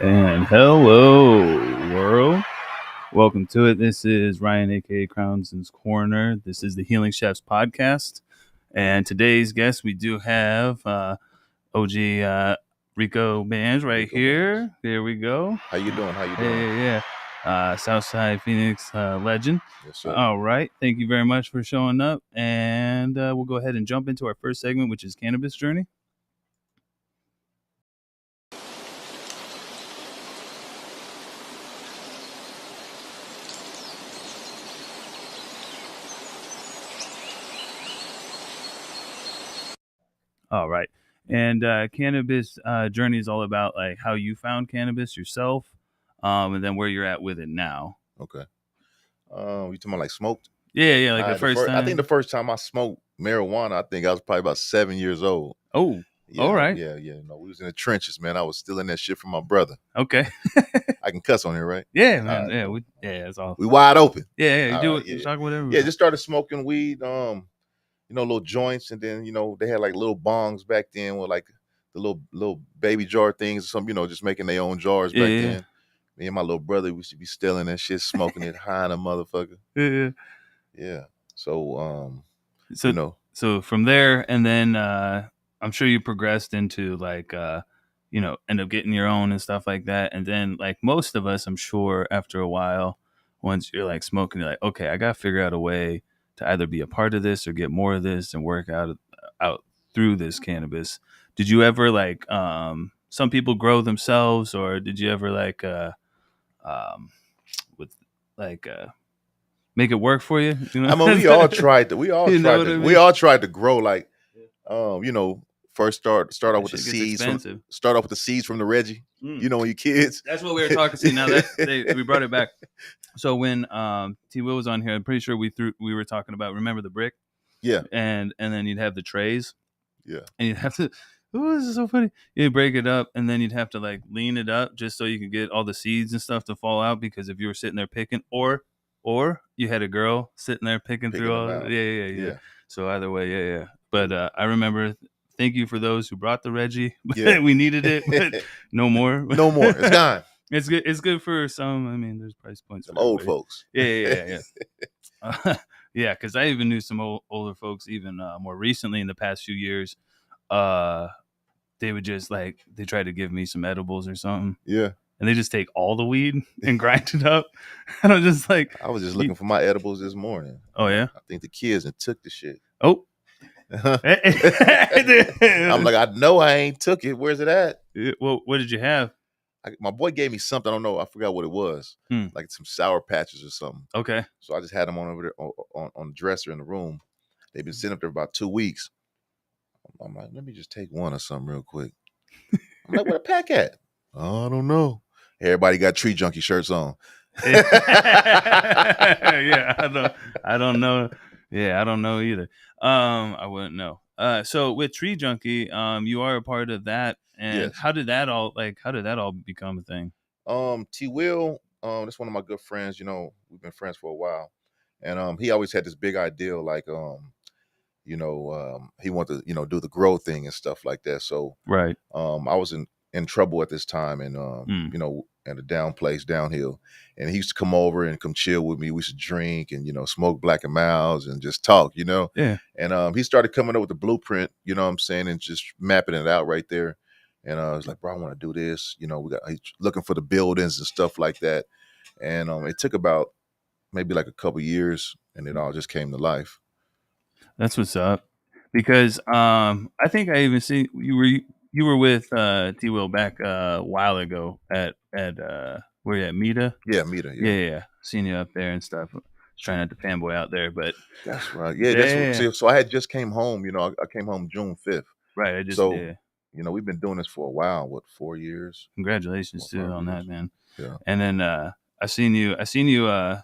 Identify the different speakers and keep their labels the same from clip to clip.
Speaker 1: And hello, world. Welcome to it. This is Ryan, aka Crownson's Corner. This is the Healing Chefs podcast. And today's guest, we do have OG Rico Bandz right here. There we go.
Speaker 2: How you doing? How you doing?
Speaker 1: Yeah. Southside Phoenix legend.
Speaker 2: Yes, sir.
Speaker 1: All right. Thank you very much for showing up. And we'll go ahead and jump into our first segment, which is Cannabis Journey. All right. And cannabis journey is all about like how you found cannabis yourself, and then where you're at with it now.
Speaker 2: Okay. You talking about like smoked?
Speaker 1: Yeah, like the first time.
Speaker 2: I think the first time I smoked marijuana, I think I was probably about 7 years old.
Speaker 1: Oh,
Speaker 2: Yeah,
Speaker 1: all right.
Speaker 2: Yeah. No, we was in the trenches, man. I was stealing that shit from my brother.
Speaker 1: Okay.
Speaker 2: I can cuss on here, right?
Speaker 1: Yeah, man. That's all.
Speaker 2: We wide open.
Speaker 1: Yeah, do
Speaker 2: All
Speaker 1: it.
Speaker 2: right,
Speaker 1: Talk whatever.
Speaker 2: Yeah, just started smoking weed. Little joints, and then they had like little bongs back then with like the little baby jar things or something. Just making their own jars back then. Me and my little brother, we should be stealing that shit, smoking it high in a motherfucker. Yeah. So
Speaker 1: So from there, and then I'm sure you progressed into like end up getting your own and stuff like that. And then like most of us, I'm sure after a while, once you're like smoking, you're like, okay, I gotta figure out a way to either be a part of this or get more of this and work out through this cannabis. Did you ever like some people grow themselves, or did you ever like with like make it work for you? You know?
Speaker 2: I mean, we all tried to grow like first start off with the seeds start off with the seeds from the Reggie. When you kids.
Speaker 1: That's what we were talking to. Now we brought it back. So when T Will was on here, I'm pretty sure we were talking about, remember the brick?
Speaker 2: Yeah.
Speaker 1: And then you'd have the trays.
Speaker 2: Yeah.
Speaker 1: And you'd have to, oh, this is so funny. You'd break it up, and then you'd have to like lean it up just so you could get all the seeds and stuff to fall out, because if you were sitting there picking, or you had a girl sitting there picking through all. Yeah. So either way, yeah. But I remember, thank you for those who brought the Reggie.
Speaker 2: Yeah.
Speaker 1: We needed it, but no more.
Speaker 2: No more. It's gone.
Speaker 1: It's good. It's good for some. I mean, there's price points.
Speaker 2: Some old folks.
Speaker 1: Yeah. Yeah, because I even knew some older folks even more recently in the past few years. They would just like, they tried to give me some edibles or something.
Speaker 2: Yeah.
Speaker 1: And they just take all the weed and grind it up. And I'm just like,
Speaker 2: I was just looking for my edibles this morning.
Speaker 1: Oh yeah.
Speaker 2: I think the kids and took the shit.
Speaker 1: Oh.
Speaker 2: I'm like, I know I ain't took it. Where's it at?
Speaker 1: Well, what did you have?
Speaker 2: My boy gave me something. I don't know. I forgot what it was. Like some Sour Patches or something.
Speaker 1: Okay.
Speaker 2: So I just had them on over there on the dresser in the room. They've been sitting up there about 2 weeks. I'm like, let me just take one or something real quick. I'm like, where the pack at? Oh, I don't know. Everybody got Tree Junkie shirts on.
Speaker 1: Yeah, I don't know. Yeah, I don't know either. I wouldn't know. So with Tree Junkie, you are a part of that. And
Speaker 2: Yes.
Speaker 1: how did that all become a thing?
Speaker 2: T Will, that's one of my good friends. We've been friends for a while. And he always had this big ideal, like he wanted to, do the grow thing and stuff like that. So
Speaker 1: right.
Speaker 2: I was in trouble at this time, and at a downhill, and he used to come over and come chill with me. We used to drink and smoke Black and Miles and just talk,
Speaker 1: Yeah.
Speaker 2: And he started coming up with the blueprint, you know what I'm saying, and just mapping it out right there. And I was like, bro, I want to do this. He's looking for the buildings and stuff like that. And it took about maybe like a couple years, and it all just came to life.
Speaker 1: That's what's up. Because I think I even see you were with T Will back a while ago at where you at, Mita?
Speaker 2: Yeah, Mita.
Speaker 1: Yeah. Seen you up there and stuff. Trying not to fanboy out there, but
Speaker 2: that's right. Yeah. So I had just came home. I came home June 5th.
Speaker 1: Right.
Speaker 2: We've been doing this for a while. What, 4 years?
Speaker 1: Congratulations too on that, man.
Speaker 2: Yeah.
Speaker 1: And then I seen you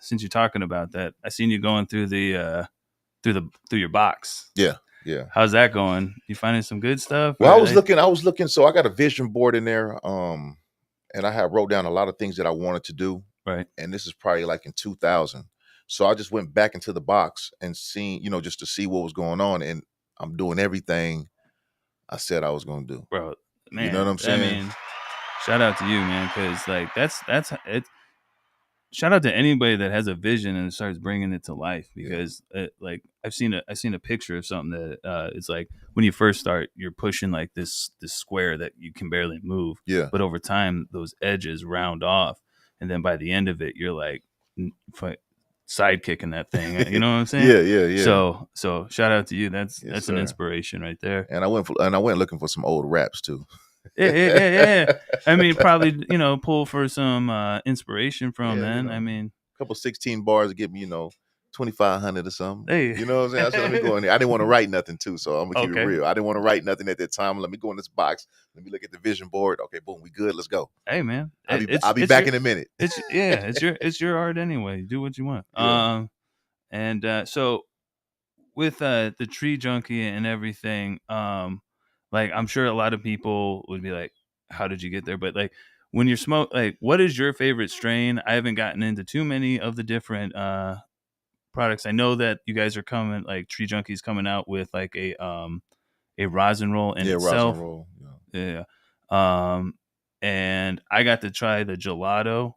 Speaker 1: since you're talking about that, I seen you going through the through your box.
Speaker 2: Yeah.
Speaker 1: How's that going? You finding some good stuff?
Speaker 2: Well, I was looking. So I got a vision board in there. And I had wrote down a lot of things that I wanted to do.
Speaker 1: Right.
Speaker 2: And this is probably like in 2000. So I just went back into the box and seen, just to see what was going on. And I'm doing everything I said I was going to do.
Speaker 1: Bro, man.
Speaker 2: You know what I'm saying?
Speaker 1: I mean, Shout out to you, man, because like that's it. Shout out to anybody that has a vision and starts bringing it to life, because like I've seen a picture of something that it's like when you first start, you're pushing like this square that you can barely move,
Speaker 2: Yeah.
Speaker 1: but over time those edges round off, and then by the end of it, you're like sidekicking that thing. You know what I'm saying?
Speaker 2: Yeah.
Speaker 1: So shout out to you. That's
Speaker 2: Yes,
Speaker 1: an
Speaker 2: sir.
Speaker 1: inspiration right there.
Speaker 2: And I went looking for some old raps too.
Speaker 1: Yeah. I mean, probably pull for some inspiration from then. I mean,
Speaker 2: a couple 16 bars to get me 2,500 or something.
Speaker 1: hey,
Speaker 2: You know what I'm saying? I said, let me go in there. I didn't want to write nothing too, so I'm gonna keep
Speaker 1: okay.
Speaker 2: it real. I didn't want to write nothing at that time. Let me go in this box. Let me look at the vision board. Okay, boom, we good. Let's go.
Speaker 1: Hey, man,
Speaker 2: I'll be back in a minute.
Speaker 1: It's your art anyway. Do what you want.
Speaker 2: Yeah.
Speaker 1: And so with the tree junkie and everything, like I'm sure a lot of people would be like, how did you get there? But like when you're like what is your favorite strain? I haven't gotten into too many of the different products. I know that you guys are coming, like Tree Junkies coming out with like a rosin roll in itself.
Speaker 2: Rosin roll.
Speaker 1: Yeah. And I got to try the gelato.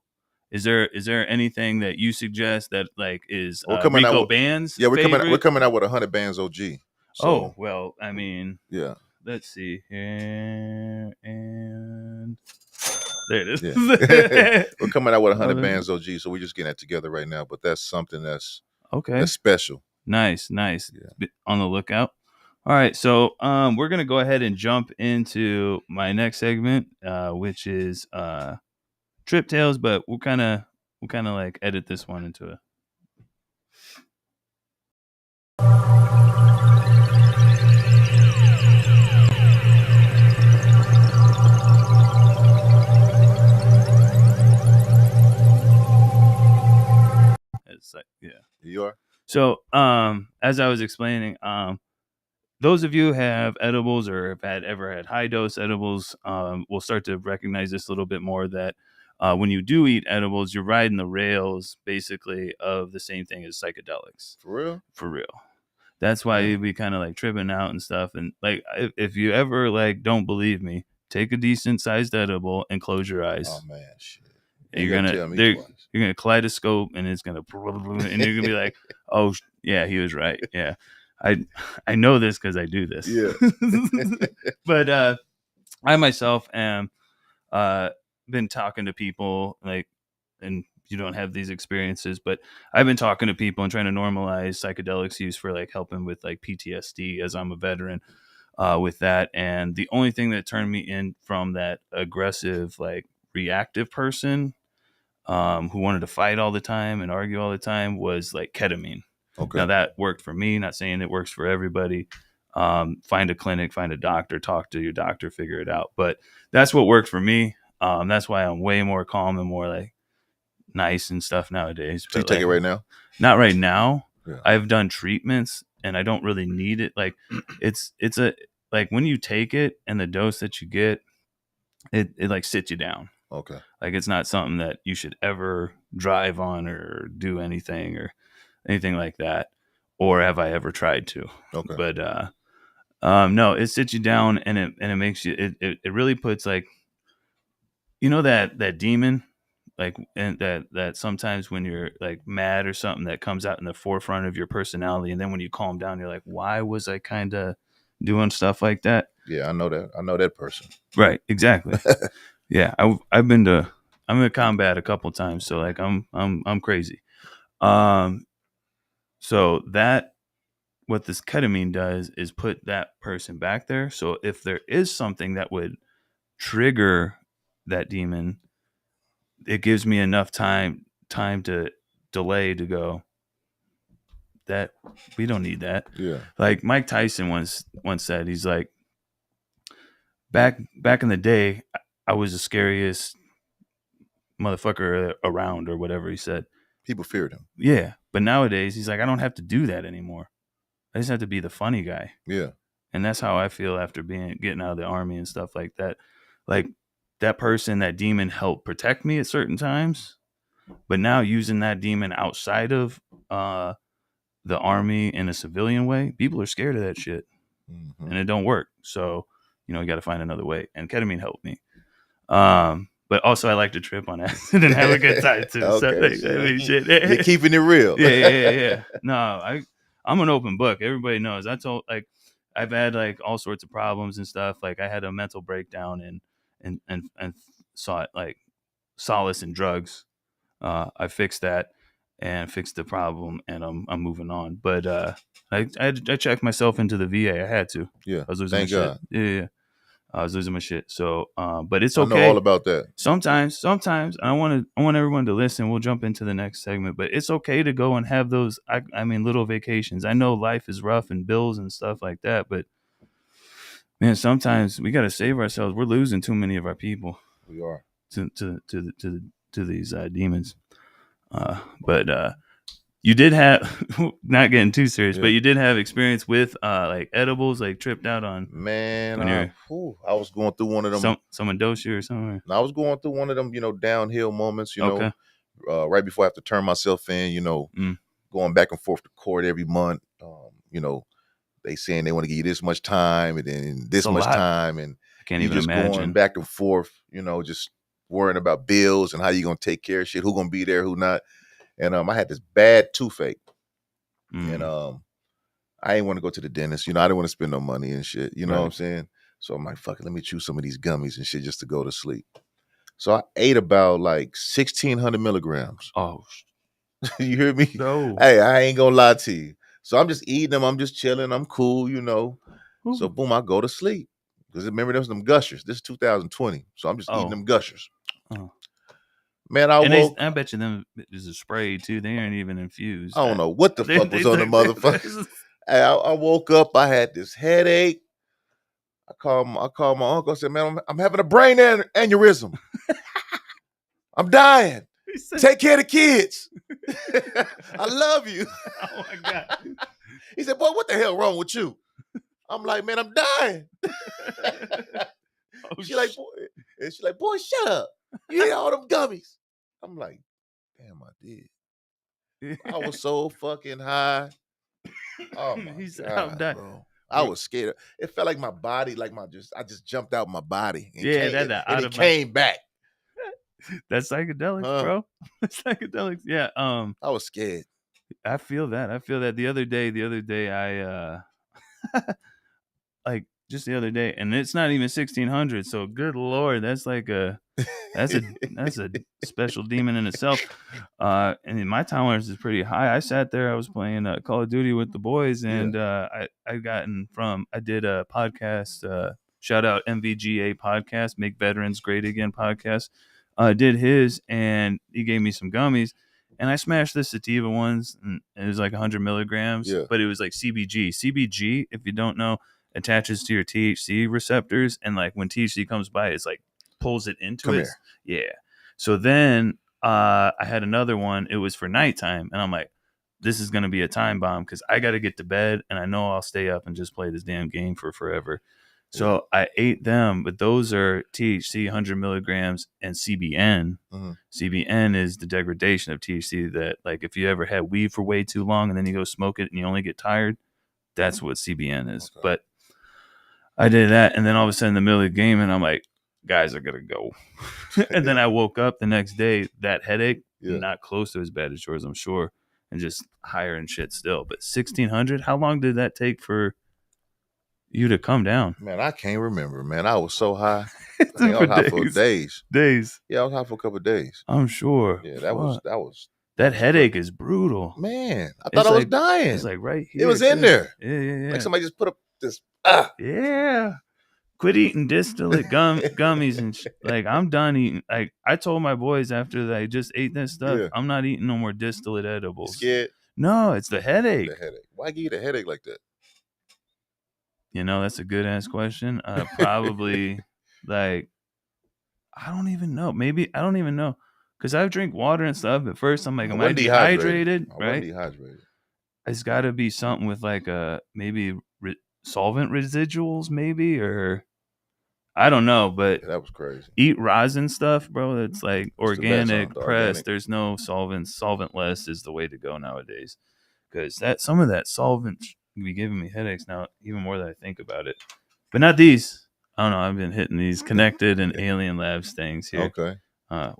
Speaker 1: Is there anything that you suggest that like is Rico Bandz?
Speaker 2: Yeah, we're coming out with 100 Bandz OG. So,
Speaker 1: oh well, I mean,
Speaker 2: yeah.
Speaker 1: Let's see here, and there it is.
Speaker 2: Yeah. We're coming out with 100 Bandz OG, so we're just getting that together right now. But that's something that's special.
Speaker 1: Nice. Yeah. On the lookout. All right, so we're gonna go ahead and jump into my next segment, which is Trip Tales, but we'll kind of like edit this one into a. It's like, yeah.
Speaker 2: You are.
Speaker 1: So, as I was explaining, those of you who have edibles or have ever had high dose edibles, will start to recognize this a little bit more, that when you do eat edibles, you're riding the rails basically of the same thing as psychedelics.
Speaker 2: For real?
Speaker 1: For real. That's why you'd be kind of like tripping out and stuff. And like, if you ever like don't believe me, take a decent sized edible and close your eyes.
Speaker 2: Oh man, shit.
Speaker 1: You're gonna kaleidoscope, and it's gonna, and you're gonna be like, oh yeah, he was right. Yeah, I know this because I do this.
Speaker 2: Yeah.
Speaker 1: But I myself am been talking to people, like, and you don't have these experiences, but I've been talking to people and trying to normalize psychedelics use for like helping with like PTSD, as I'm a veteran with that. And the only thing that turned me in from that aggressive, like reactive person who wanted to fight all the time and argue all the time was like ketamine. Okay. Now that worked for me, not saying it works for everybody. Find a clinic, find a doctor, talk to your doctor, figure it out. But that's what worked for me. That's why I'm way more calm and more like nice and stuff nowadays.
Speaker 2: So you take it right now?
Speaker 1: Not right now.
Speaker 2: Yeah.
Speaker 1: I've done treatments and I don't really need it. Like it's a, like when you take it and the dose that you get, it like sits you down.
Speaker 2: Okay.
Speaker 1: Like it's not something that you should ever drive on or do anything like that. Or have I ever tried to?
Speaker 2: Okay.
Speaker 1: But no, it sits you down and it makes you, it really puts like, that demon, like, and that sometimes when you're like mad or something, that comes out in the forefront of your personality, and then when you calm down, you're like, why was I kind of doing stuff like that?
Speaker 2: Yeah, I know that person.
Speaker 1: Right, exactly. Yeah, I'm in combat a couple times, so like I'm crazy. So that, what this ketamine does is put that person back there. So if there is something that would trigger that demon, it gives me enough time to delay to go, that we don't need that.
Speaker 2: Yeah.
Speaker 1: Like Mike Tyson once said, he's like, back in the day, I was the scariest motherfucker around, or whatever he said.
Speaker 2: People feared him.
Speaker 1: Yeah. But nowadays he's like, I don't have to do that anymore. I just have to be the funny guy.
Speaker 2: Yeah.
Speaker 1: And that's how I feel after getting out of the army and stuff like that. Like that person, that demon helped protect me at certain times, but now using that demon outside of the army in a civilian way, people are scared of that shit, and it don't work. So, you got to find another way. And ketamine helped me. But also I like to trip on acid and have a good time too. So
Speaker 2: Okay,
Speaker 1: like, I mean,
Speaker 2: shit.
Speaker 1: shit.
Speaker 2: You're keeping it real.
Speaker 1: Yeah. No, I'm an open book. Everybody knows. I told like I've had like all sorts of problems and stuff. Like I had a mental breakdown and sought like solace in drugs. I fixed that and fixed the problem, and I'm moving on. But I checked myself into the VA. I had to.
Speaker 2: Yeah,
Speaker 1: I was losing my
Speaker 2: thank
Speaker 1: shit.
Speaker 2: God.
Speaker 1: Yeah. I was losing my shit. So, but it's
Speaker 2: I know all
Speaker 1: okay.
Speaker 2: about that.
Speaker 1: Sometimes I want everyone to listen. We'll jump into the next segment, but it's okay to go and have those. I mean, little vacations. I know life is rough and bills and stuff like that, but man, sometimes we got to save ourselves. We're losing too many of our people.
Speaker 2: We are
Speaker 1: To these demons. But you did have not getting too serious, but you did have experience with like edibles, like tripped out on.
Speaker 2: Man,
Speaker 1: when
Speaker 2: I was going through one of them.
Speaker 1: Someone dosed you or something.
Speaker 2: I was going through one of them, downhill moments.
Speaker 1: Okay.
Speaker 2: Right before I have to turn myself in. Going back and forth to court every month. They saying they want to give you this much time and then this much time, and
Speaker 1: I can't
Speaker 2: you
Speaker 1: even
Speaker 2: just
Speaker 1: imagine.
Speaker 2: going back and forth. just worrying about bills and how you gonna take care of shit, who gonna be there, who not. And I had this bad toothache, and I didn't want to go to the dentist. I didn't want to spend no money and shit. You know what I'm saying? So I'm like, fuck it, let me chew some of these gummies and shit just to go to sleep. So I ate about like 1,600 milligrams.
Speaker 1: Oh,
Speaker 2: you hear me?
Speaker 1: No.
Speaker 2: Hey, I ain't gonna lie to you. So I'm just eating them. I'm just chilling. I'm cool,
Speaker 1: Ooh.
Speaker 2: So boom, I go to sleep. Because remember, there was them gushers. This is 2020. So I'm just eating them gushers. Man,
Speaker 1: I bet you them is a spray too. They aren't even infused.
Speaker 2: I don't know what the fuck was on the motherfuckers. I woke up. I had this headache. I called my uncle. I said, man, I'm having a brain aneurysm. I'm dying. Take care of the kids. I love you.
Speaker 1: Oh my God.
Speaker 2: He said, boy, what the hell wrong with you? I'm like, man, I'm dying. She's like, boy, shut up. You ate all them gummies. I'm like, damn, I did. I was so fucking high. Oh my God, bro. I was scared. It felt like my body, I just jumped out my body. And it came back.
Speaker 1: That's psychedelics, bro. That's psychedelics. Yeah.
Speaker 2: I was scared.
Speaker 1: I feel that. The other day, I like just the other day, and it's not even 1,600. So good Lord, that's a special demon in itself. And my tolerance is pretty high. I sat there, I was playing Call of Duty with the boys, and I did a podcast. Shout out MVGA podcast, Make Veterans Great Again podcast. Did his, and he gave me some gummies. And I smashed the sativa ones, and it was like 100 milligrams, but it was like CBG. CBG, if you don't know, attaches to your THC receptors, and like when THC comes by, it's like pulls it into it. Yeah. So then I had another one. It was for nighttime, and I'm like, this is gonna be a time bomb because I got to get to bed, and I know I'll stay up and just play this damn game for forever. So I ate them, but those are THC 100 milligrams and CBN. CBN is the degradation of THC that, like, if you ever had weed for way too long and then you go smoke it and you only get tired, that's what CBN is. Okay. But I did that, and then all of a sudden in the middle of the game, and I'm like, guys, I gotta go. And then I woke up the next day, that headache, not close to as bad as yours, I'm sure, and just higher and shit still. But 1,600, how long did that take for you to come down?
Speaker 2: Man, I can't remember, man. I was so high. I was high for days. Yeah, I was high for a couple of days.
Speaker 1: I'm sure.
Speaker 2: Yeah, that was
Speaker 1: that headache is brutal.
Speaker 2: Man, I thought I was dying.
Speaker 1: It's like right here.
Speaker 2: It was in there.
Speaker 1: Yeah.
Speaker 2: Like somebody just put up this.
Speaker 1: Yeah. Quit eating distillate gummies and like I'm done eating. Like I told my boys after I just ate this stuff, I'm not eating no more distillate edibles.
Speaker 2: You scared?
Speaker 1: No, it's the headache.
Speaker 2: Why give you the headache like that?
Speaker 1: That's a good ass question. Probably like I don't even know. Maybe I don't even know because I drink water and stuff. At first, I'm like, am I dehydrated? Right?
Speaker 2: Dehydrated.
Speaker 1: It's got to be something with like maybe solvent residuals, maybe, or I don't know. But
Speaker 2: that was crazy.
Speaker 1: Eat rosin stuff, bro. That's like organic, pressed. There's no solvents. Solventless is the way to go nowadays because some of that solvent be giving me headaches now, even more than I think about it. But not these. I don't know. I've been hitting these connected and alien labs things here.
Speaker 2: Okay.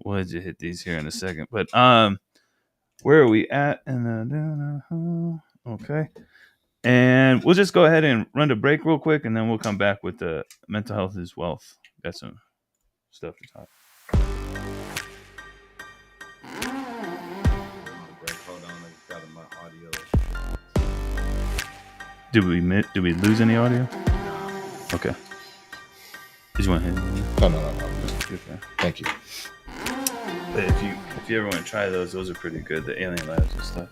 Speaker 1: We'll let you hit these here in a second. But where are we at? And okay. And we'll just go ahead and run to break real quick, and then we'll come back with the mental health is wealth. Got some stuff to talk. Hold on, I just got my audio. Did we lose any audio? Okay. Did you want to hit it?
Speaker 2: No.
Speaker 1: Okay.
Speaker 2: Thank you.
Speaker 1: But if you ever want to try those are pretty good. The alien labs and stuff.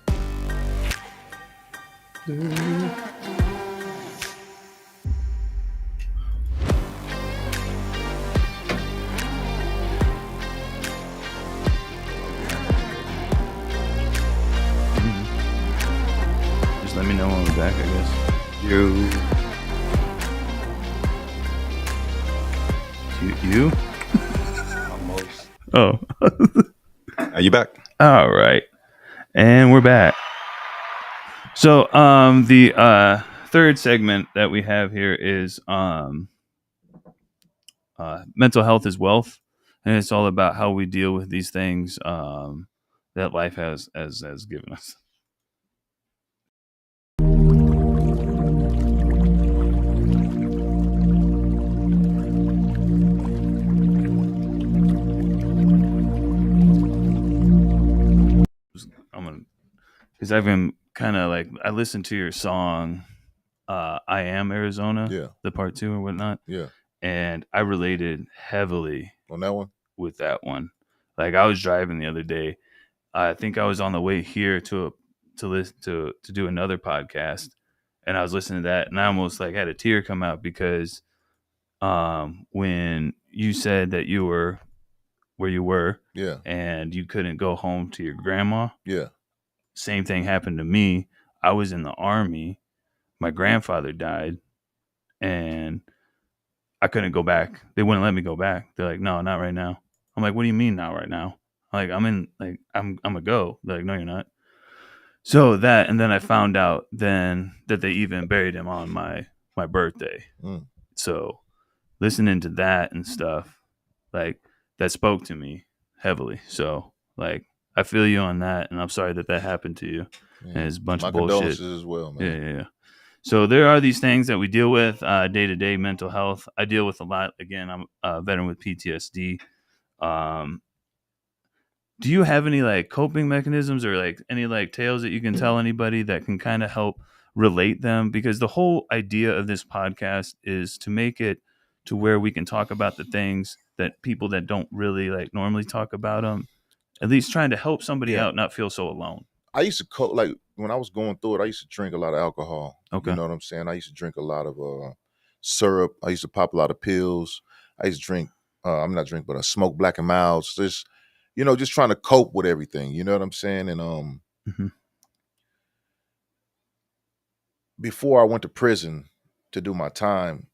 Speaker 1: Just let me know when we're back, I guess. You?
Speaker 2: Almost.
Speaker 1: Oh.
Speaker 2: Are you back?
Speaker 1: All right. And we're back. So the third segment that we have here is mental health is wealth. And it's all about how we deal with these things that life has given us. Because I've been kind of like, I listened to your song, I Am Arizona, the part 2 or whatnot.
Speaker 2: Yeah.
Speaker 1: And I related heavily
Speaker 2: on that one.
Speaker 1: With that one. Like I was driving the other day. I think I was on the way here to listen to do another podcast, and I was listening to that, and I almost like had a tear come out because when you said that you were where you were, and you couldn't go home to your grandma, same thing happened to me. I was in the Army. My grandfather died, and I couldn't go back. They wouldn't let me go back. They're like, no, not right now. I'm like, what do you mean not right now? Like, I'm a go. They're like, no, you're not. So that, and then I found out then that they even buried him on my birthday. So listening to that and stuff, like that spoke to me heavily. So like, I feel you on that, and I'm sorry that happened to you. Yeah. And it's a bunch of bullshit. My
Speaker 2: condolences as well, man.
Speaker 1: Yeah. So there are these things that we deal with day to day. Mental health, I deal with a lot. Again, I'm a veteran with PTSD. Do you have any like coping mechanisms or like any like tales that you can tell anybody that can kind of help relate them? Because the whole idea of this podcast is to make it to where we can talk about the things that people that don't really like normally talk about them, at least trying to help somebody out, not feel so alone.
Speaker 2: I used to like when I was going through it, I used to drink a lot of alcohol. Okay. You know what I'm saying? I used to drink a lot of syrup. I used to pop a lot of pills. I used to drink, but I smoke Black and Milds. Just, just trying to cope with everything. You know what I'm saying? And before I went to prison to do my time,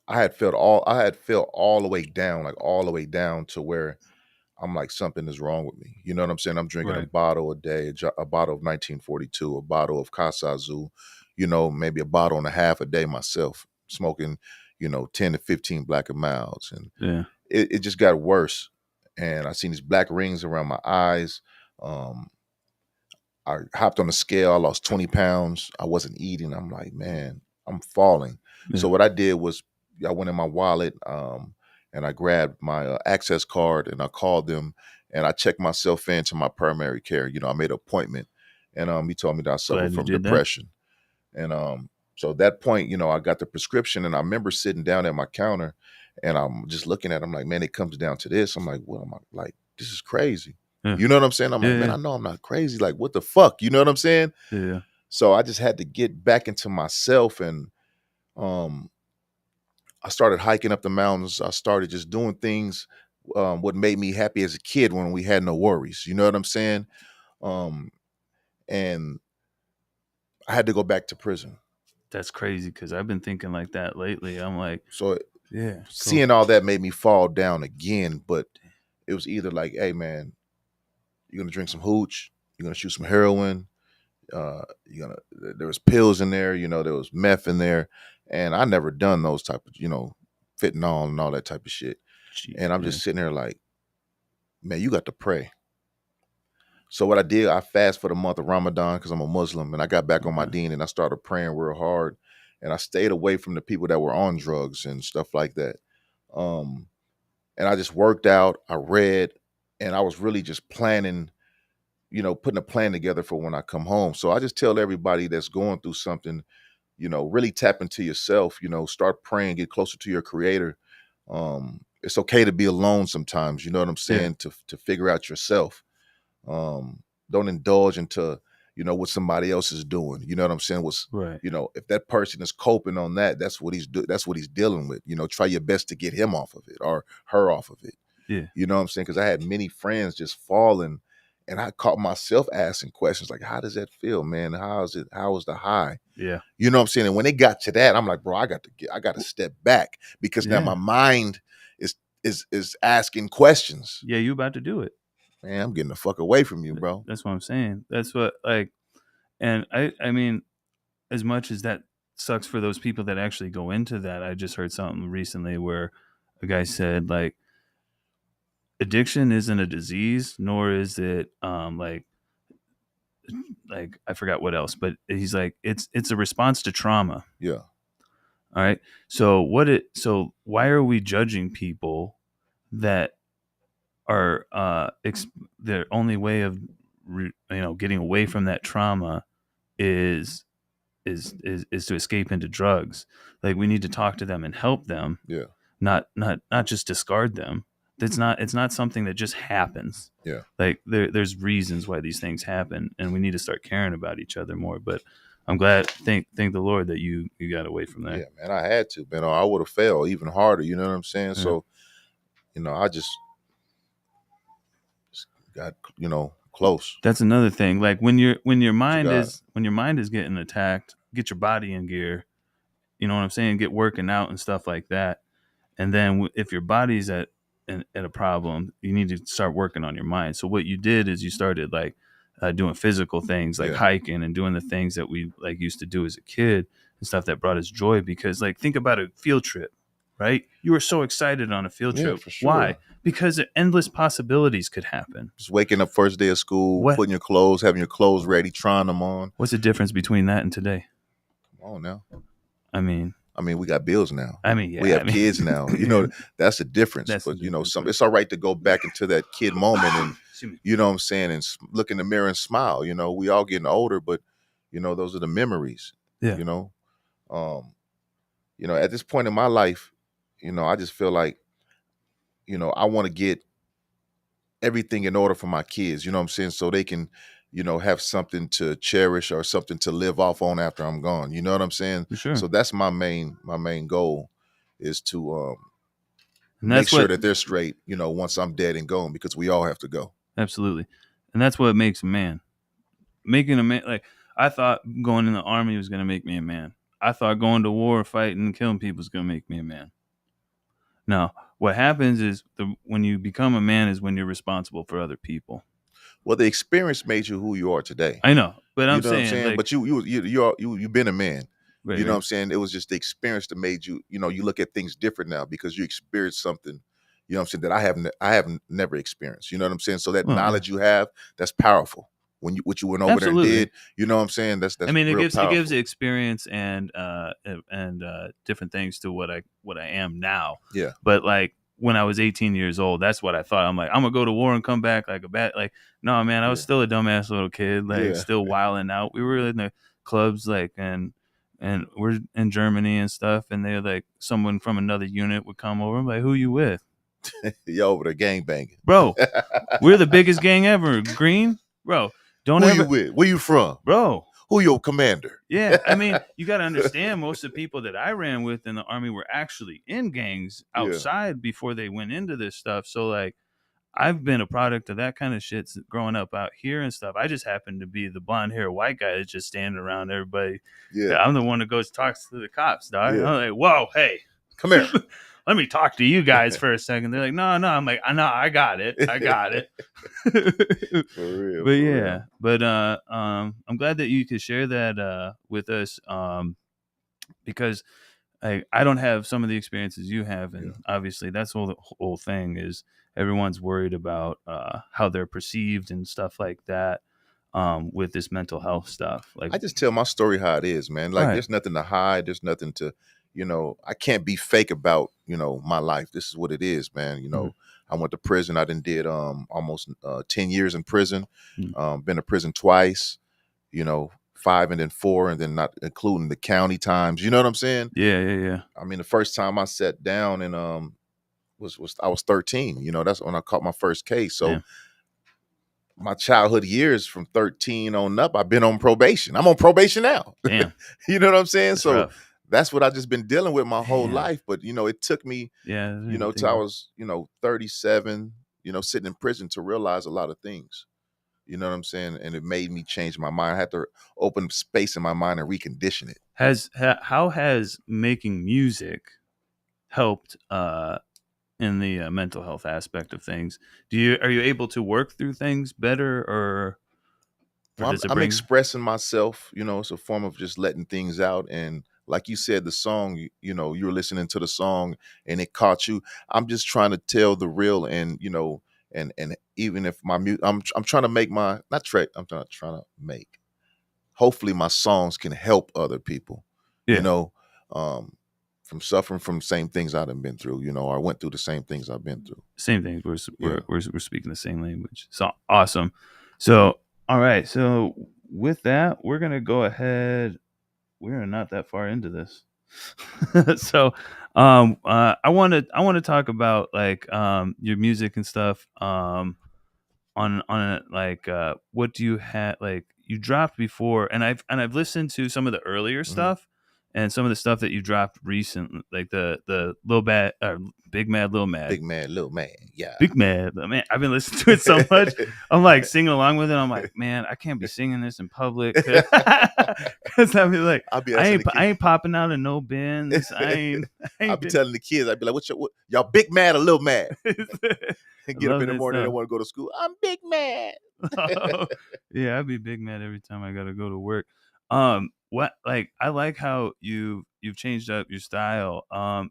Speaker 2: I had felt all the way down, like all the way down to where I'm like, something is wrong with me. You know what I'm saying? I'm drinking a bottle a day, a bottle of 1942, a bottle of Kasazu, maybe a bottle and a half a day myself, smoking, 10 to 15 Black and Milds. And it just got worse. And I seen these black rings around my eyes. I hopped on the scale. I lost 20 pounds. I wasn't eating. I'm like, man, I'm falling. Yeah. So what I did was I went in my wallet, and I grabbed my access card, and I called them, and I checked myself into my primary care. I made an appointment, and he told me that I suffered from depression. That. And so at that point, I got the prescription, and I remember sitting down at my counter, and I'm just looking at him like, man, it comes down to this. I'm like, what am I like? This is crazy. Yeah. You know what I'm saying? I'm like, man, I know I'm not crazy. Like, what the fuck? You know what I'm saying?
Speaker 1: Yeah.
Speaker 2: So I just had to get back into myself, and I started hiking up the mountains. I started just doing things what made me happy as a kid when we had no worries. You know what I'm saying? And I had to go back to prison.
Speaker 1: That's crazy because I've been thinking like that lately. I'm like,
Speaker 2: seeing all that made me fall down again. But it was either like, hey, man, you're going to drink some hooch. You're going to shoot some heroin. There was pills in there. There was meth in there. And I never done those type of, fentanyl and all that type of shit.
Speaker 1: Jeez,
Speaker 2: And I'm
Speaker 1: man.
Speaker 2: just sitting there like, man, you got to pray. So what I did, I fast for the month of Ramadan because I'm a Muslim, and I got back on my
Speaker 1: Okay.
Speaker 2: deen and I started praying real hard, and I stayed away from the people that were on drugs and stuff like that. Um, and I just worked out, I read, and I was really just planning, putting a plan together for when I come home. So I just tell everybody that's going through something, really tap into yourself, start praying, get closer to your creator. It's okay to be alone sometimes, you know what I'm
Speaker 1: Yeah.
Speaker 2: saying, to figure out yourself. Don't indulge into, what somebody else is doing. You know what I'm saying?
Speaker 1: Right.
Speaker 2: If that person is coping on that, that's what he's dealing with. Try your best to get him off of it or her off of it.
Speaker 1: Yeah.
Speaker 2: You know what I'm saying? Because I had many friends just falling, and I caught myself asking questions like, how does that feel, man? How is it? How is the high?
Speaker 1: Yeah.
Speaker 2: You know what I'm saying? And when it got to that, I'm like, bro, I got to step back because now my
Speaker 1: Yeah.
Speaker 2: mind is asking questions.
Speaker 1: Yeah. You about to do it.
Speaker 2: Man, I'm getting the fuck away from you, bro.
Speaker 1: That's what I'm saying. That's what and I mean, as much as that sucks for those people that actually go into that, I just heard something recently where a guy said like addiction isn't a disease, nor is it like I forgot what else, but he's like it's a response to trauma.
Speaker 2: Yeah.
Speaker 1: All right. So why are we judging people that are their only way of getting away from that trauma is to escape into drugs? Like we need to talk to them and help them,
Speaker 2: Yeah.
Speaker 1: not just discard them. It's not something that just happens.
Speaker 2: Yeah.
Speaker 1: Like there's reasons why these things happen, and we need to start caring about each other more. But I'm glad, thank the Lord that you got away from that.
Speaker 2: Yeah, man. I had to, man, or I would have failed even harder. You know what I'm saying?
Speaker 1: Yeah.
Speaker 2: So, I just got, close.
Speaker 1: That's another thing. Like when your mind
Speaker 2: God.
Speaker 1: is getting attacked, get your body in gear. You know what I'm saying? Get working out and stuff like that. And then if your body's at a problem, you need to start working on your mind. So what you did is you started like doing physical things like
Speaker 2: Yeah.
Speaker 1: hiking and doing the things that we like used to do as a kid and stuff that brought us joy. Because like think about a field trip, right? You were so excited on a field
Speaker 2: Yeah,
Speaker 1: trip.
Speaker 2: for sure.
Speaker 1: Why? Because endless possibilities could happen.
Speaker 2: Just waking up first day of school, putting your clothes, having your clothes ready, trying them on.
Speaker 1: What's the difference between that and today?
Speaker 2: Come on now.
Speaker 1: I mean,
Speaker 2: we got bills now.
Speaker 1: I mean, yeah,
Speaker 2: we have kids now. That's the difference.
Speaker 1: That's
Speaker 2: but
Speaker 1: the difference.
Speaker 2: It's all right to go back into that kid moment and you know what I'm saying, and look in the mirror and smile. We all getting older, but those are the memories.
Speaker 1: Yeah.
Speaker 2: At this point in my life, I just feel like, I want to get everything in order for my kids. You know what I'm saying, so they can, have something to cherish or something to live off on after I'm gone. You know what I'm saying?
Speaker 1: For sure.
Speaker 2: So that's my main goal is to
Speaker 1: And
Speaker 2: make sure that they're straight, once I'm dead and gone, because we all have to go.
Speaker 1: Absolutely. And that's what makes a man. Making a man, like I thought going in the army was going to make me a man. I thought going to war, fighting, and killing people was going to make me a man. No, what happens is when you become a man is when you're responsible for other people.
Speaker 2: Well, the experience made you who you are today.
Speaker 1: I know, but I'm
Speaker 2: you know
Speaker 1: saying,
Speaker 2: what I'm saying?
Speaker 1: like,
Speaker 2: but you've been a man.
Speaker 1: Right,
Speaker 2: you know
Speaker 1: right.
Speaker 2: what I'm saying? It was just the experience that made you, you look at things different now because you experienced something, you know what I'm saying, that I haven't never experienced. You know what I'm saying? So that knowledge you have, that's powerful. What you went over there and did, you know what I'm saying? That's
Speaker 1: I mean,
Speaker 2: real
Speaker 1: it
Speaker 2: powerful.
Speaker 1: gives experience and different things to what I am now.
Speaker 2: Yeah.
Speaker 1: But like when I was 18 years old, that's what I thought. I'm like, I'm gonna go to war and come back like a bad. Like, no, man, I was still a dumbass little kid, like still wilding out. We were in the clubs, like, and we're in Germany and stuff, and they're like, someone from another unit would come over. I'm like, who you with?
Speaker 2: Yo, over there gang banging,
Speaker 1: bro. We're the biggest gang ever. Green, bro. Don't
Speaker 2: Who
Speaker 1: ever.
Speaker 2: you with? Where you from,
Speaker 1: bro?
Speaker 2: Who your commander?
Speaker 1: Yeah, I mean, you got to understand, most of the people that I ran with in the army were actually in gangs outside before they went into this stuff. So like, I've been a product of that kind of shit growing up out here and stuff. I just happen to be the blonde hair white guy that's just standing around everybody.
Speaker 2: Yeah,
Speaker 1: I'm the one that goes talks to the cops, dog. I'm like, whoa, hey,
Speaker 2: come here.
Speaker 1: Let me talk to you guys for a second. They're like, no. I'm like, no, I got it.
Speaker 2: For real.
Speaker 1: But yeah, but I'm glad that you could share that with us, because like I don't have some of the experiences you have, and
Speaker 2: Yeah.
Speaker 1: obviously that's the whole thing is everyone's worried about how they're perceived and stuff like that with this mental health stuff. Like,
Speaker 2: I just tell my story how it is, man. Like
Speaker 1: right,
Speaker 2: there's nothing to hide. There's nothing to, I can't be fake about, my life. This is what it is, man.
Speaker 1: mm,
Speaker 2: I went to prison. I did almost 10 years in prison.
Speaker 1: mm,
Speaker 2: Been to prison twice, 5 and then 4, and then not including the county times. You know what I'm saying?
Speaker 1: yeah, yeah, yeah,
Speaker 2: I mean, the first time I sat down and was I was 13. That's when I caught my first case. So
Speaker 1: damn,
Speaker 2: my childhood years from 13 on up, I've been on probation. I'm on probation now.
Speaker 1: damn,
Speaker 2: You know what I'm saying?
Speaker 1: that's
Speaker 2: So
Speaker 1: rough.
Speaker 2: that's what I just been dealing with my whole
Speaker 1: Damn,
Speaker 2: life. But it took me,
Speaker 1: yeah, I didn't even think
Speaker 2: till I
Speaker 1: about
Speaker 2: was, 37, sitting in prison to realize a lot of things. You know what I'm saying? And it made me change my mind. I had to open space in my mind and recondition it.
Speaker 1: how has making music helped in the mental health aspect of things? Are you able to work through things better, or
Speaker 2: Well, I'm,
Speaker 1: does it
Speaker 2: I'm
Speaker 1: bring?
Speaker 2: expressing myself. It's a form of just letting things out. And like you said, the song, you were listening to the song and it caught you. I'm just trying to tell the real, and and even if my music, I'm trying to make my not try. I'm not trying to make. Hopefully, my songs can help other people. You
Speaker 1: Yeah,
Speaker 2: know, um, from suffering from the same things I've been through. Or I went through the same things I've been through.
Speaker 1: same thing.
Speaker 2: Yeah.
Speaker 1: We're speaking the same language. So awesome. So all right. So with that, we're gonna go ahead. We are not that far into this. So I want to talk about like your music and stuff. On like what do you have, like you dropped before, and I've listened to some of the earlier
Speaker 2: Hmm.
Speaker 1: stuff and some of the stuff that you dropped recently, like the Lil Bad Big Mad Lil Mad.
Speaker 2: Big man, little man. Yeah.
Speaker 1: Big Mad, man, I've been listening to it so much. I'm like singing along with it. I'm like, man, I can't be singing this in public because I'll be like,
Speaker 2: I'll be
Speaker 1: I
Speaker 2: asking
Speaker 1: ain't
Speaker 2: the
Speaker 1: I
Speaker 2: kids.
Speaker 1: ain't popping out of no bins. I
Speaker 2: I'll
Speaker 1: ain't
Speaker 2: be
Speaker 1: been.
Speaker 2: telling the kids. I'd be like, y'all big mad or little mad?"
Speaker 1: I
Speaker 2: And get up
Speaker 1: love
Speaker 2: in the
Speaker 1: that
Speaker 2: morning, they
Speaker 1: stuff.
Speaker 2: want to go to school. I'm big mad.
Speaker 1: Yeah, I'd be big mad every time I gotta go to work. What like I like how you've changed up your style.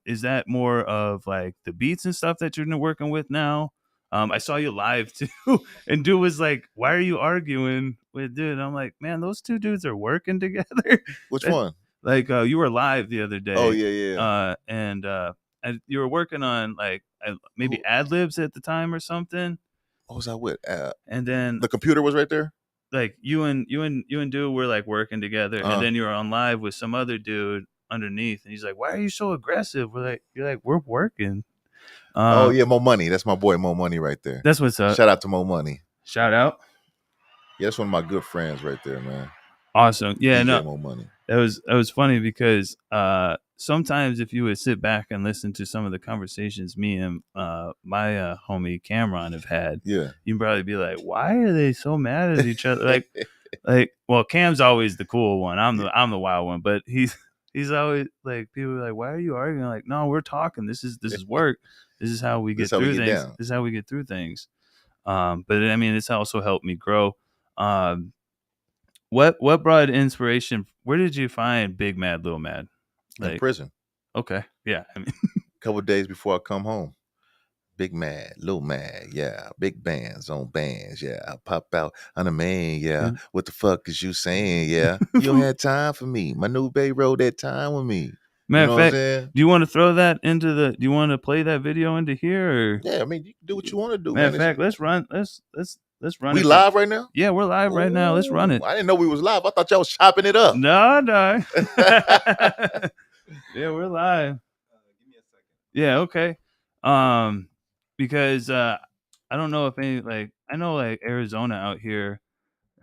Speaker 1: Is that more of like the beats and stuff that you're working with now? I saw you live too, and dude was like, "Why are you arguing with dude?" And I'm like, "Man, those two dudes are working together."
Speaker 2: Which
Speaker 1: That,
Speaker 2: one?
Speaker 1: like, you were live the other
Speaker 2: Oh
Speaker 1: day,
Speaker 2: yeah, yeah.
Speaker 1: and you were working on like maybe
Speaker 2: Who?
Speaker 1: ad libs at the time or something,
Speaker 2: What was I with?
Speaker 1: and then
Speaker 2: The computer was right there.
Speaker 1: like you and dude were like working together, and
Speaker 2: Uh.
Speaker 1: then you were on live with some other dude underneath, and he's like, "Why are you so aggressive?" You're like, "We're working."
Speaker 2: Oh
Speaker 1: Uh,
Speaker 2: yeah, Mo Money. That's my boy, Mo Money, right there.
Speaker 1: that's what's up.
Speaker 2: Shout out to Mo Money.
Speaker 1: Shout out.
Speaker 2: Yeah, that's one of my good friends right there, man.
Speaker 1: Awesome. Yeah, no,
Speaker 2: DJ Mo Money.
Speaker 1: that was funny because sometimes if you would sit back and listen to some of the conversations me and my homie Cameron have had,
Speaker 2: Yeah.
Speaker 1: you'd probably be like, "Why are they so mad at each other?" Well, Cam's always the cool one. I'm the wild one, but he's always like, people are like, "Why are you arguing?" Like, no, we're talking. This is work. This is how we
Speaker 2: That's
Speaker 1: get
Speaker 2: how we
Speaker 1: through
Speaker 2: get
Speaker 1: things.
Speaker 2: down.
Speaker 1: This is how we get through things. But I mean, it's also helped me grow. Um, what brought inspiration? Where did you find Big Mad Lil Mad?
Speaker 2: In
Speaker 1: Like,
Speaker 2: prison.
Speaker 1: okay, yeah, I mean,
Speaker 2: A couple of days before I come home. Big Mad, Lil Mad, yeah. Big bands on bands, yeah. I pop out on a man, yeah. What the fuck is you saying, yeah? You don't have time for me. My new baby rode that time with me. You
Speaker 1: matter of
Speaker 2: know what I'm
Speaker 1: fact,
Speaker 2: saying?
Speaker 1: do you want to throw that into the? Do you want to play that video into here? Or
Speaker 2: Yeah, I mean, you can do what you want to do,
Speaker 1: matter
Speaker 2: man.
Speaker 1: of fact, let's run
Speaker 2: We
Speaker 1: it. From
Speaker 2: live right now?
Speaker 1: Yeah, we're live right now. Let's run
Speaker 2: Ooh,
Speaker 1: it.
Speaker 2: I didn't know we was live. I thought y'all was chopping it up.
Speaker 1: No, no. Yeah, we're live. Give me a second. Yeah, okay. Because I don't know if any, like, I know like Arizona out here.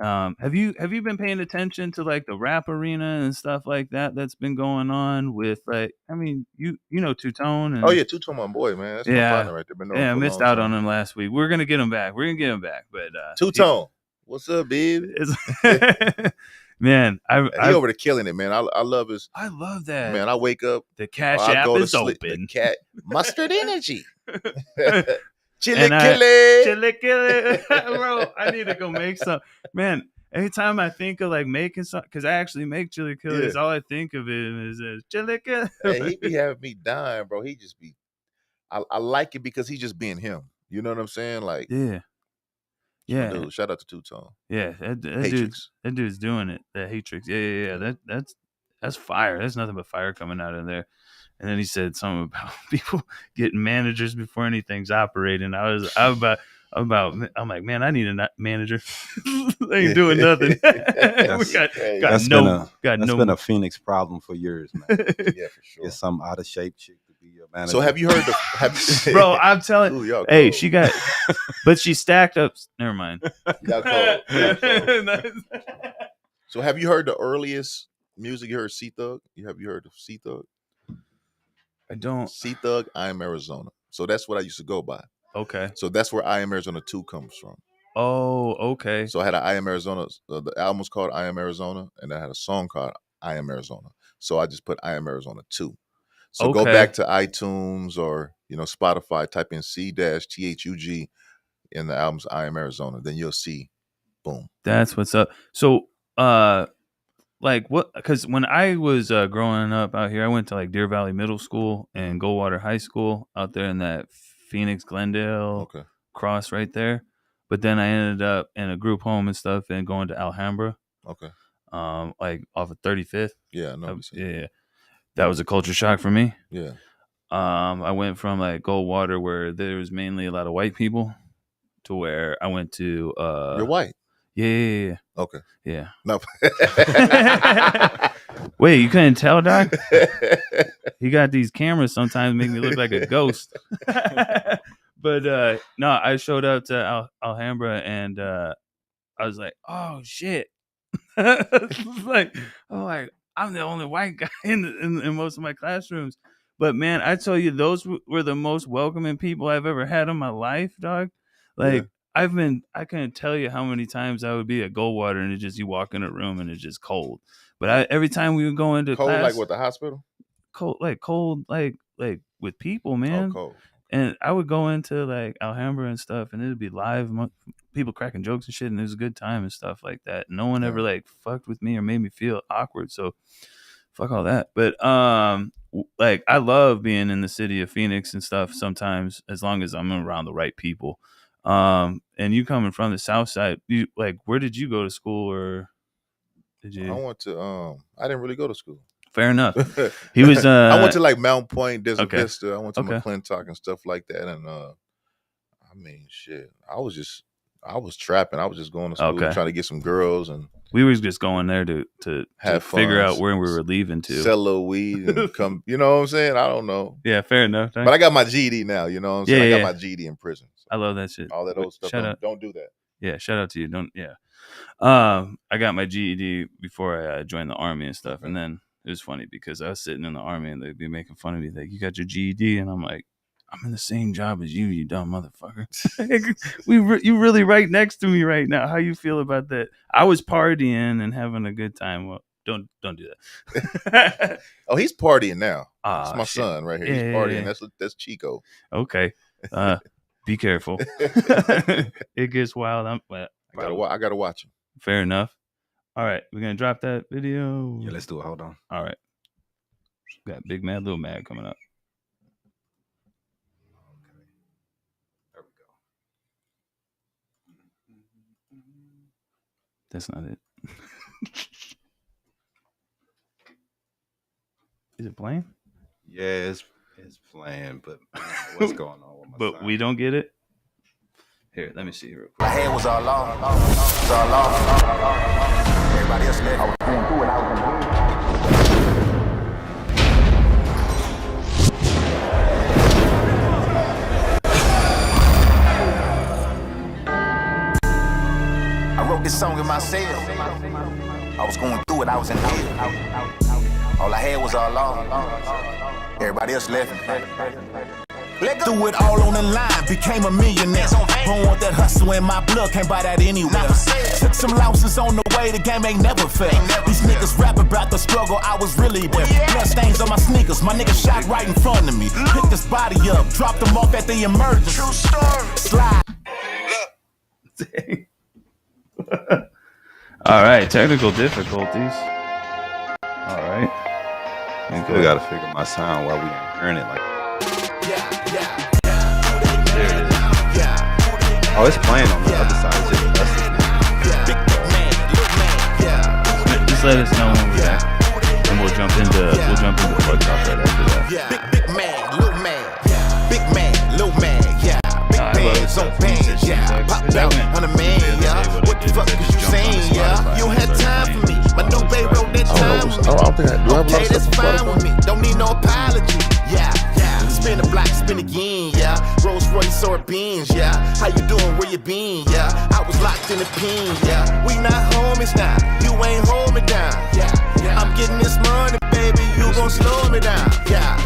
Speaker 1: Have you been paying attention to like the rap arena and stuff like that that's been going on with, like, I mean, you know Two Tone,
Speaker 2: Oh
Speaker 1: and
Speaker 2: yeah, Two-Tone my boy, man. That's my
Speaker 1: yeah,
Speaker 2: partner right there. Been knowing him
Speaker 1: yeah, I
Speaker 2: for a
Speaker 1: missed
Speaker 2: long
Speaker 1: out on
Speaker 2: time.
Speaker 1: him last week. We're gonna get him back. We're gonna get him back, but
Speaker 2: Two-Tone. What's up, baby?
Speaker 1: man,
Speaker 2: He
Speaker 1: I
Speaker 2: over there killing it, man. I love his
Speaker 1: I love that
Speaker 2: man. I wake up,
Speaker 1: the Cash
Speaker 2: I
Speaker 1: App
Speaker 2: go to
Speaker 1: is
Speaker 2: sleep. The
Speaker 1: open.
Speaker 2: cat mustard energy.
Speaker 1: And
Speaker 2: Chili killy.
Speaker 1: chili, bro, I need to go make some. Man, Every time I think of like making something, because I actually make chili killers, all I think of it is chili killer.
Speaker 2: Hey, he be having me dying, bro. He just be. I like it because he's just being him. You know what I'm saying? Like,
Speaker 1: yeah.
Speaker 2: Dude, shout out to Two Tone.
Speaker 1: Yeah, that dude's doing it. That Hatrix. Yeah. That's fire. There's nothing but fire coming out of there. And then he said something about people getting managers before anything's operating. I'm like, man, I need a manager. They ain't doing nothing.
Speaker 3: That's been a Phoenix problem for years, man.
Speaker 2: Yeah, for sure.
Speaker 3: Get some out of shape chick to be your manager.
Speaker 2: So have you heard
Speaker 1: bro, I'm telling you, hey, she got, but she stacked up. Never mind.
Speaker 2: Y'all cold. So have you heard the earliest music you heard? C Thug? Have you heard of C Thug?
Speaker 1: I don't.
Speaker 2: C Thug, I Am Arizona. So that's what I used to go by.
Speaker 1: Okay.
Speaker 2: So that's where I Am Arizona 2 comes from.
Speaker 1: Oh, okay.
Speaker 2: So I had an I Am Arizona. The album was called I Am Arizona, and I had a song called I Am Arizona. So I just put I Am Arizona 2. So go back to iTunes or Spotify, type in C-THUG in the album's I Am Arizona. Then you'll see, boom.
Speaker 1: That's what's up. So, like what? Because when I was growing up out here, I went to like Deer Valley Middle School and Goldwater High School out there in that Phoenix Glendale cross right there. But then I ended up in a group home and stuff and going to Alhambra.
Speaker 2: Okay.
Speaker 1: Like off of 35th.
Speaker 2: Yeah, no.
Speaker 1: Yeah. That was a culture shock for me.
Speaker 2: Yeah.
Speaker 1: I went from like Goldwater, where there was mainly a lot of white people, to where I went to
Speaker 2: You're white.
Speaker 1: Yeah.
Speaker 2: Okay.
Speaker 1: Yeah.
Speaker 2: No.
Speaker 1: Wait, you couldn't tell, Doc? He got these cameras sometimes make me look like a ghost. But no, I showed up to Alhambra and I was like, oh shit. like I'm the only white guy in most of my classrooms. But man, I tell you, those were the most welcoming people I've ever had in my life, dog. Like I couldn't tell you how many times I would be at Goldwater and you walk in a room and it's just cold. But every time we would go into
Speaker 2: cold,
Speaker 1: class,
Speaker 2: like with the hospital,
Speaker 1: cold like with people, man.
Speaker 2: Oh, cold.
Speaker 1: And I would go into like Alhambra and stuff, and it'd be live, people cracking jokes and shit, and it was a good time and stuff like that. No one ever like fucked with me or made me feel awkward. So fuck all that. But like I love being in the city of Phoenix and stuff sometimes, as long as I'm around the right people. And you coming from the South Side, you like, where did you go to school, or did you?
Speaker 2: I went to I didn't really go to school.
Speaker 1: Fair enough. He was.
Speaker 2: I went to like Mount Point, Desert Vista. I went to McClintock and stuff like that. And I mean, shit, I was trapping. I was just going to school trying to get some girls, and
Speaker 1: we were just going there to
Speaker 2: have fun,
Speaker 1: figure out where we were leaving to
Speaker 2: sell a little weed and come. You know what I'm saying? I don't know.
Speaker 1: Yeah, fair enough.
Speaker 2: But I got my GED now. You know what I'm saying? I got my GED in prison. So
Speaker 1: I love that shit.
Speaker 2: All that old stuff. Don't do that.
Speaker 1: Yeah, shout out to you. Don't. Yeah. I got my GED before I joined the Army and stuff, and then it was funny because I was sitting in the Army and they'd be making fun of me, like, you got your GED, and I'm like, I'm in the same job as you dumb motherfucker. You really right next to me right now. How you feel about that? I was partying and having a good time. Well, don't do that.
Speaker 2: Oh, he's partying now. That's my son right here. He's partying. Yeah. That's Chico.
Speaker 1: Okay. Be careful. It gets wild. I
Speaker 2: gotta watch him.
Speaker 1: Fair enough. All right, we're gonna drop that video.
Speaker 3: Yeah, let's do it. Hold on.
Speaker 1: All right. Got Big Mad Lil Mad coming up.
Speaker 3: Okay. There we go.
Speaker 1: That's not it. Is it playing?
Speaker 3: Yeah, it's playing, but what's going on with my
Speaker 1: But
Speaker 3: sound?
Speaker 1: we don't get it. Here, let me see real quick.
Speaker 4: My head was all off. Everybody else left. I was going through it. I was in I wrote this song in my cell. I was going through it. I was in hell. All I had was all off. Everybody else left. Threw it all on the line, became a millionaire. Don't want that hustle in my blood, can't buy that anywhere. Took some losses on the way, the game ain't never fair. These niggas rap about the struggle, I was really there. Blood stains on my sneakers, my nigga shot right in front of me. Picked his body up, dropped him off at the emergency. True story. Slide.
Speaker 1: All All right, technical difficulties. All right.
Speaker 3: We got to figure my sound while we ain't hearing it. Like,
Speaker 1: there it is.
Speaker 3: oh, it's playing on the other side. It's just us.
Speaker 1: Just let us know when we're back, and we'll jump into Plug Talk right after that.
Speaker 4: Big man, little man, big man, little man, yeah. Big man, so bang, yeah. Pop out on a man, yeah. What the fuck is you saying, yeah? You don't have time for me, but no baby wrote that time with me. Okay, that's fine with me. Don't need no apology, yeah. Spin the block, spin again, yeah. Rolls Royce or Benz, yeah. How you doing? Where you been, yeah? I was locked in the pen, yeah. We not homies now. You ain't hold me down, yeah. I'm getting this money, baby. You gon' slow me down, yeah.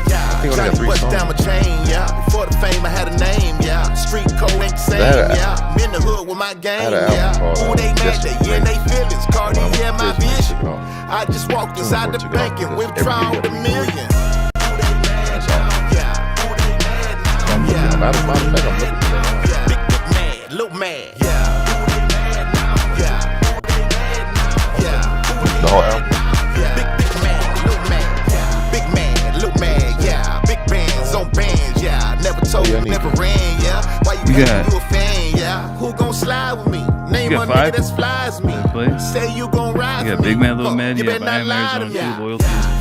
Speaker 4: Johnny bust down my chain, yeah. Before the fame, I had a name, yeah. Street code ain't the same, yeah. I'm in the hood with my gang, yeah. Who they mad, they in they feelings. Cardi, yeah, my vision. I just walked inside the bank and withdrawal the million.
Speaker 2: Matter of fact, I'm looking for that.
Speaker 4: Big man, little man, yeah.
Speaker 2: The whole album.
Speaker 4: Big man, little man, big man, little man, yeah. Big bands on bands, yeah. Never told you, never ran, yeah. Why you think you a fan, yeah? Who gon' slide with me? Name a nigga that flies me. Say you gon' ride
Speaker 1: with me. Big man, little man, you better not lie to me.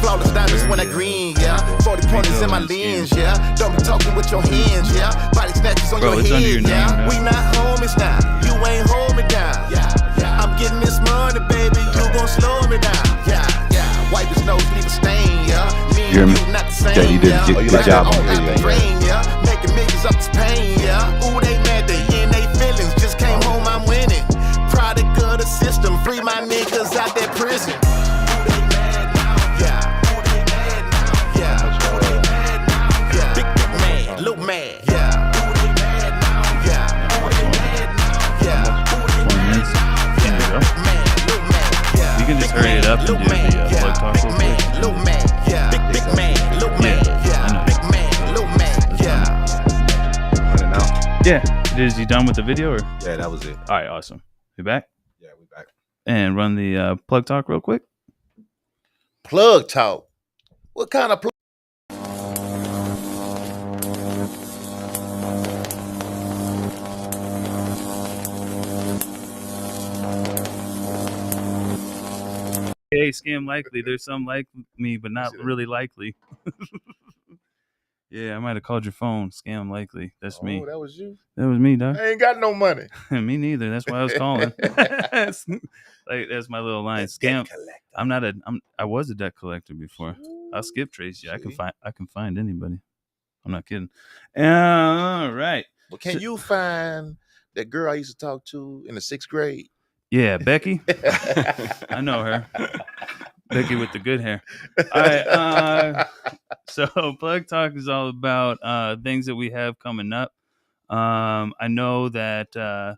Speaker 4: Flawless diamonds when I green, yeah. 40 pointers in my lens, yeah. Don't be talking with your hands, yeah. Body snatches on your head, yeah. We not homies now. You ain't hold me down, yeah. I'm getting this money, baby. You gon' slow me down, yeah. Wipe his nose, leave a stain, yeah. Me and you not the same,
Speaker 3: yeah. You did a good job on the video,
Speaker 4: yeah. Making millions up this pain, yeah. Ooh, they mad, they in they feelings. Just came home, I'm winning. Product of the system, free my niggas out that prison. Little man,
Speaker 1: You can just hurry it up and do the Plug Talk real quick.
Speaker 4: Little man, big man, little man, big man, little man,
Speaker 1: yeah. Is you done with the video or?
Speaker 3: Yeah, that was it.
Speaker 1: All right, awesome. We back?
Speaker 3: Yeah, we back.
Speaker 1: And run the Plug Talk real quick.
Speaker 2: Plug Talk. What kind of plug?
Speaker 1: Hey, Scam Likely. There's some like me, but not really likely. Yeah, I might have called your phone. Scam Likely. That's me.
Speaker 2: Oh, that was you?
Speaker 1: That was me, dog.
Speaker 2: I ain't got no money.
Speaker 1: Me neither. That's why I was calling. That's my little line. Scam. I was a debt collector before. I'll skip Tracy. I can find anybody. I'm not kidding. All right.
Speaker 2: Well, can you find that girl I used to talk to in the 6th grade?
Speaker 1: Yeah, Becky. I know her. Becky with the good hair. All right. So Plug Talk is all about things that we have coming up. I know that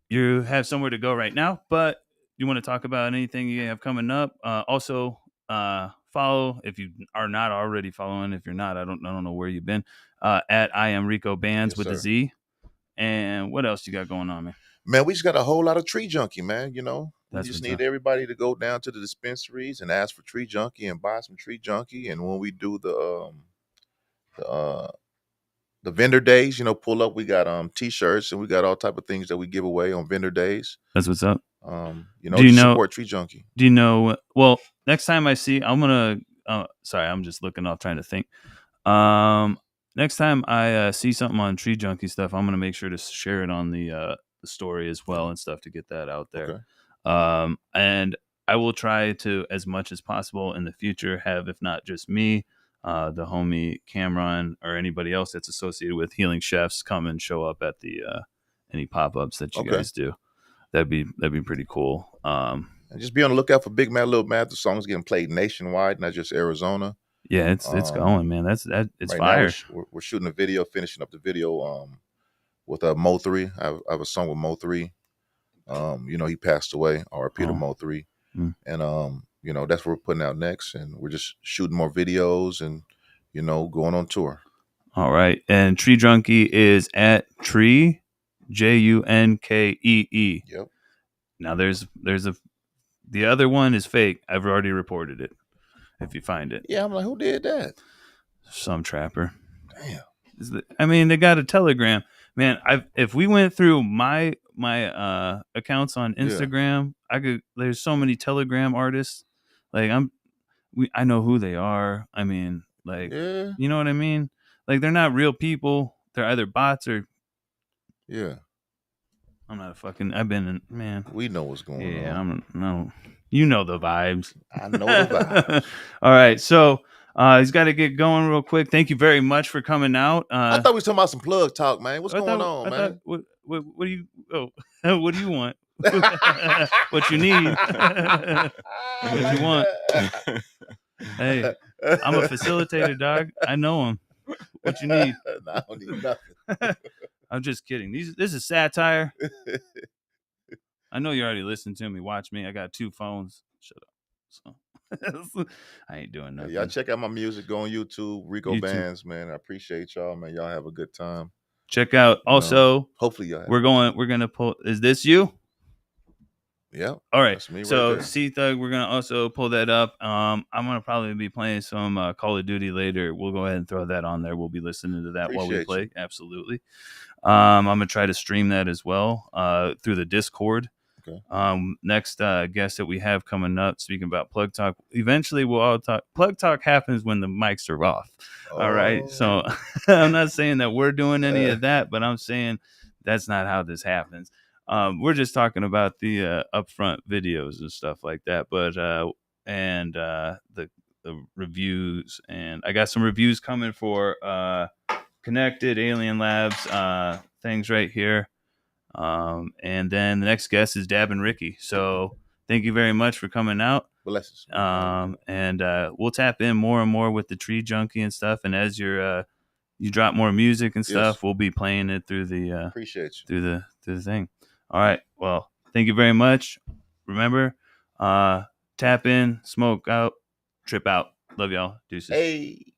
Speaker 1: you have somewhere to go right now, but you want to talk about anything you have coming up. Also, follow if you are not already following. If you're not, I don't know where you've been. At I am Rico Bandz with a Z. And what else you got going on, man?
Speaker 2: Man, we just got a whole lot of Tree Junkie, man. You know, we
Speaker 1: That's
Speaker 2: just
Speaker 1: what's
Speaker 2: need
Speaker 1: up.
Speaker 2: everybody to go down to the dispensaries and ask for Tree Junkie and buy some Tree Junkie. And when we do the vendor days, you know, pull up. We got T-shirts and we got all type of things that we give away on vendor days.
Speaker 1: That's what's up.
Speaker 2: You know, support Tree Junkie.
Speaker 1: Do you know? Well, next time I see, I'm gonna. Sorry, I'm just looking off trying to think. Next time I see something on Tree Junkie stuff, I'm gonna make sure to share it on the story as well and stuff to get that out there. Okay. And I will try to, as much as possible in the future, have, if not just me, the homie Cameron or anybody else that's associated with Healing Chefs come and show up at the any pop-ups that you guys do. That'd be pretty cool.
Speaker 2: And just be on the lookout for Big Mad Lil Mad. The song's getting played nationwide, not just Arizona.
Speaker 1: Yeah, it's going, man. It's right fire.
Speaker 2: We're shooting a video, finishing up the video with Mo 3. I have a song with Mo 3. You know, he passed away, R.I.P. to Mo 3. And you know, that's what we're putting out next, and we're just shooting more videos and, you know, going on tour.
Speaker 1: All right. And Tree Junkie is at Tree Junkee.
Speaker 2: Yep.
Speaker 1: Now there's the other one is fake. I've already reported it. If you find it,
Speaker 2: yeah, I'm like, who did that?
Speaker 1: Some trapper.
Speaker 2: Damn.
Speaker 1: I mean, they got a Telegram, man. If we went through my accounts on Instagram, there's so many Telegram artists. Like I know who they are. I mean, like, you know what I mean? Like, they're not real people. They're either bots or.
Speaker 2: Yeah.
Speaker 1: I'm not a fucking. I've been in, man.
Speaker 2: We know what's going on.
Speaker 1: Yeah, no. You know the vibes.
Speaker 2: I know the vibes.
Speaker 1: All right, so he's got to get going real quick. Thank you very much for coming out.
Speaker 2: I thought we were talking about some plug talk, man. What's going on, man?
Speaker 1: What do you? Oh, what do you want? What you need? What you want? Hey, I'm a facilitator, dog. I know him. What you need?
Speaker 2: No, I don't need nothing.
Speaker 1: I'm just kidding. This is satire. I know you already listened to me. Watch me. I got 2 phones. Shut up. So I ain't doing nothing.
Speaker 2: Y'all check out my music. Go on YouTube. Rico Bandz, man. I appreciate y'all, man. Y'all have a good time.
Speaker 1: Check out. Also,
Speaker 2: hopefully y'all.
Speaker 1: We're gonna pull. Is this you?
Speaker 2: Yeah.
Speaker 1: All right. So C Thug, we're gonna also pull that up. I'm gonna probably be playing some Call of Duty later. We'll go ahead and throw that on there. We'll be listening to that while we play. Absolutely. I'm gonna try to stream that as well through the Discord.
Speaker 2: Okay.
Speaker 1: Next guest that we have coming up, speaking about Plug Talk. Eventually, we'll all talk. Plug Talk happens when the mics are off. All right. So I'm not saying that we're doing any of that, but I'm saying that's not how this happens. We're just talking about the upfront videos and stuff like that, but and the reviews, and I got some reviews coming for Connected Alien Labs things right here, and then the next guest is Dab and Ricky. So thank you very much for coming out.
Speaker 2: Bless
Speaker 1: us. And we'll tap in more and more with the Tree Junkie and stuff, and as you drop more music and stuff, we'll be playing it through the
Speaker 2: appreciate you
Speaker 1: through the thing. All right. Well, thank you very much. Remember, tap in, smoke out, trip out. Love y'all. Deuces.
Speaker 2: Hey.